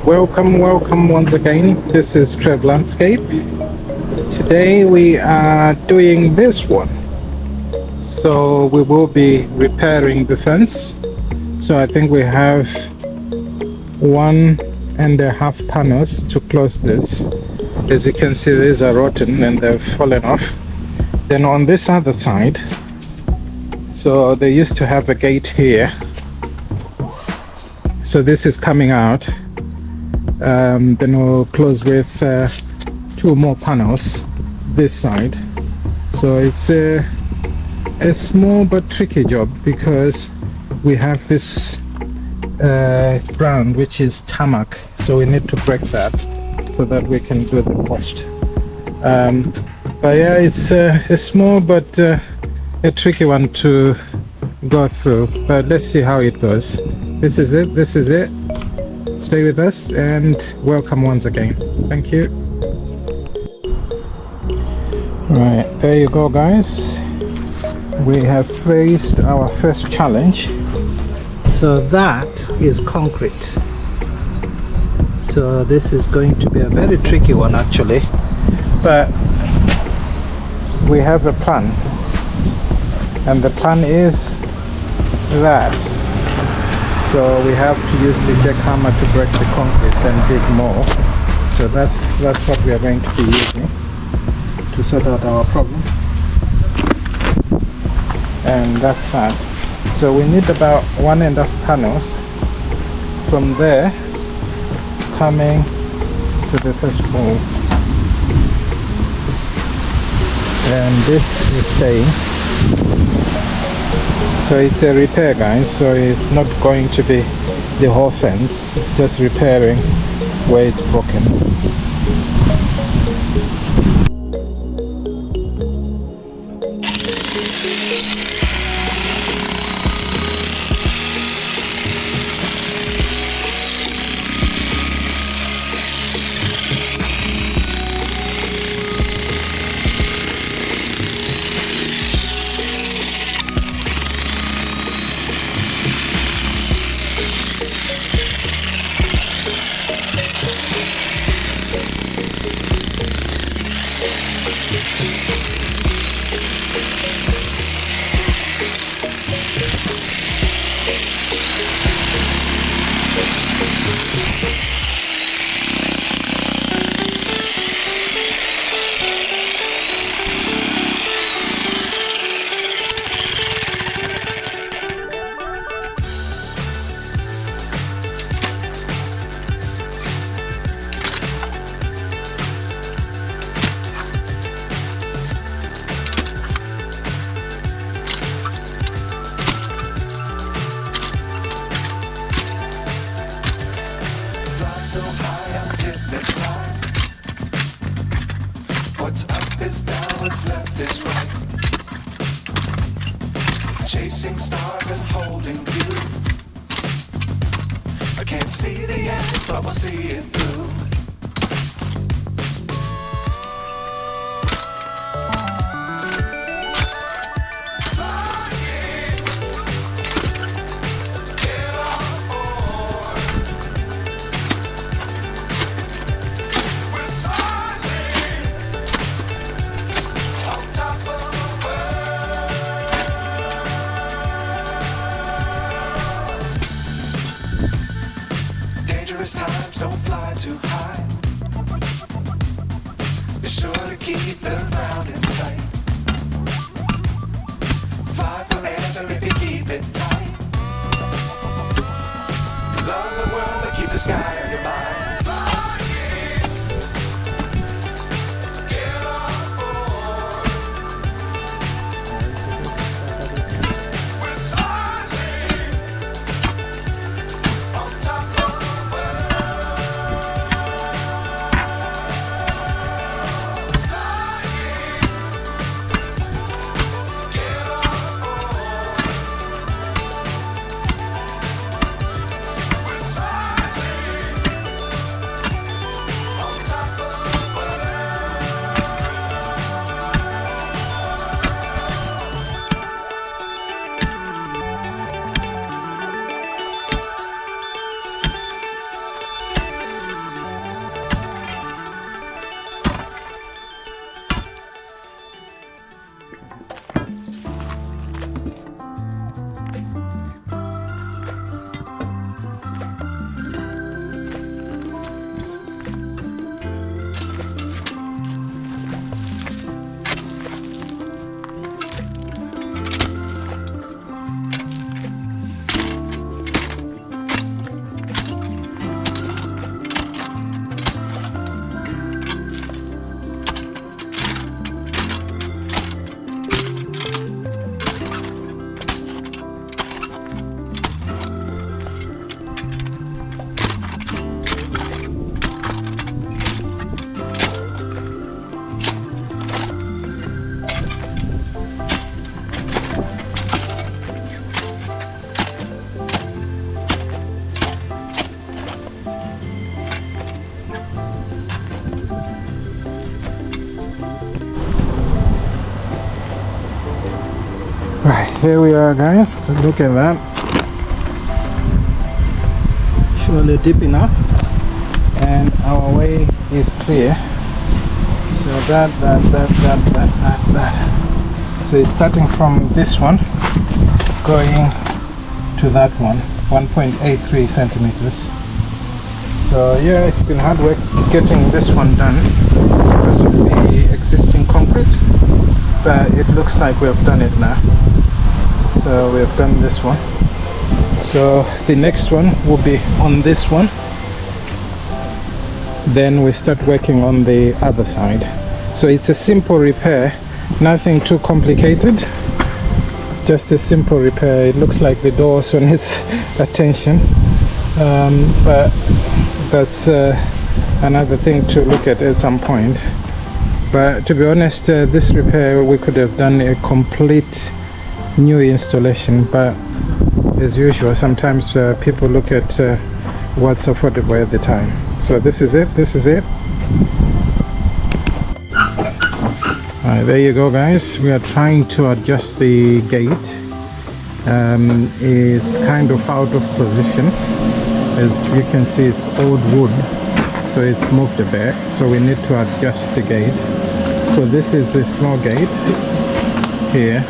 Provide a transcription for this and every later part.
Welcome once again. This is Trev Landscape. Today we are doing this one. So we will be repairing the fence. So I think we have 1.5 panels to close this. As you can see, these are rotten and they've fallen off. Then on this other side, so they used to have a gate here. So this is coming out. Then we'll close with 2 more panels this side. So it's a small but tricky job because we have this ground which is tarmac, so we need to break that so that we can do the post. But yeah, it's a small but a tricky one to go through, but let's see how it goes. This is it. Stay with us and welcome once again. Thank you. Right, there you go, guys. We have faced our first challenge. So that is concrete. So this is going to be a very tricky one actually, but we have a plan, and the plan is that so we have to use the jackhammer to break the concrete and dig more. So that's what we are going to be using to sort out our problem, and that's that. So we need about 1.5 panels from there coming to the first wall, and this is staying. So it's a repair, guys, so it's not going to be the whole fence, it's just repairing where it's broken. So high, I'm hypnotized. What's up is down, what's left is right. Chasing stars and holding you. I can't see the end, but we'll see it through. Times don't fly too high. Be sure to keep the ground in sight. Fly forever if you keep it tight. Love the world, but keep the sky on your mind. here we are, guys. Look at that. Surely deep enough, and our way is clear. So that. So it's starting from this one, going to that one, 1.83 centimeters. So yeah, it's been hard work getting this one done because of the existing concrete, but it looks like we have done it now. So we have done this one. So the next one will be on this one. Then we start working on the other side. So it's a simple repair, nothing too complicated, just a simple repair. It looks like the door also needs attention, but that's another thing to look at some point. But to be honest, this repair we could have done a complete new installation, but as usual, sometimes people look at what's affordable at the time. So this is it. Alright, there you go, guys. We are trying to adjust the gate. It's kind of out of position. As you can see, it's old wood, so it's moved a bit. So we need to adjust the gate. So this is a small gate here.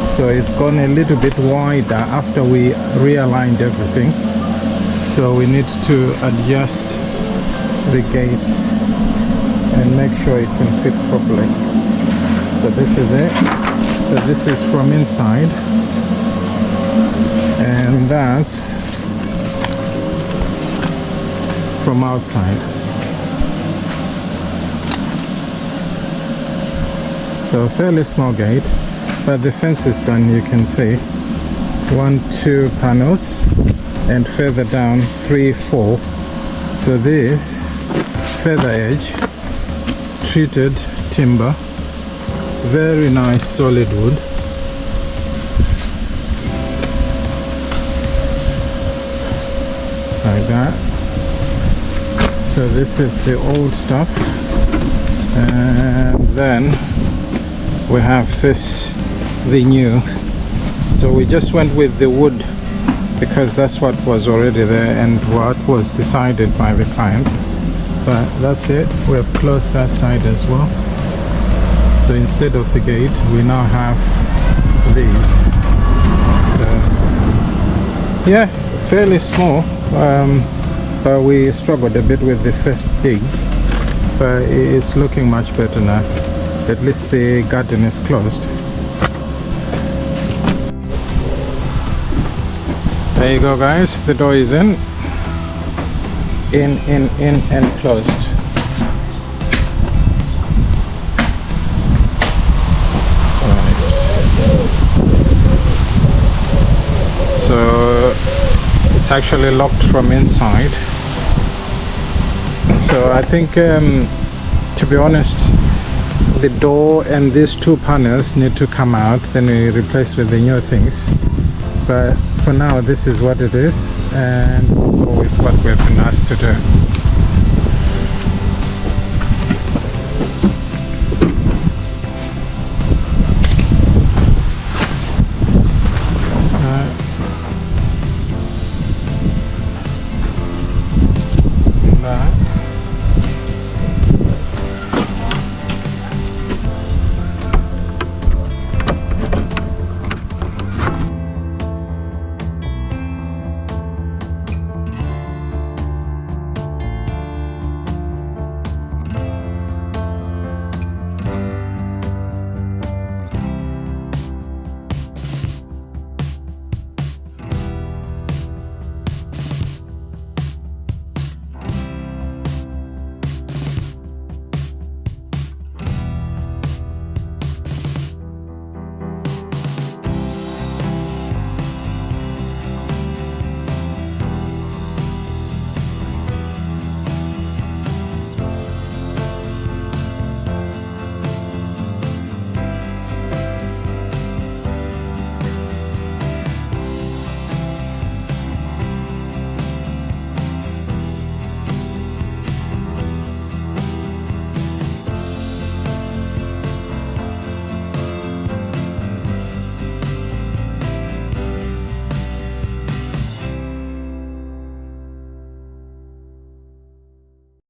So it's gone a little bit wider after we realigned everything. So we need to adjust the gate and make sure it can fit properly. So this is it. So this is from inside, and that's from outside. So fairly small gate, but the fence is done. You can see 1, 2 panels, and further down 3, 4. So this feather edge, treated timber, very nice solid wood. Like that. So this is the old stuff, and then we have this, the new. So we just went with the wood because that's what was already there and what was decided by the client. But that's it. We have closed that side as well. So instead of the gate, we now have these. So yeah, fairly small, but we struggled a bit with the first dig, but it's looking much better now. At least the garden is closed. There you go, guys. The door is in and closed. Right. So it's actually locked from inside. So I think, to be honest, the door and these 2 panels need to come out, then we replace with the new things. But for now, this is what it is, and we'll go with what we've been asked to do.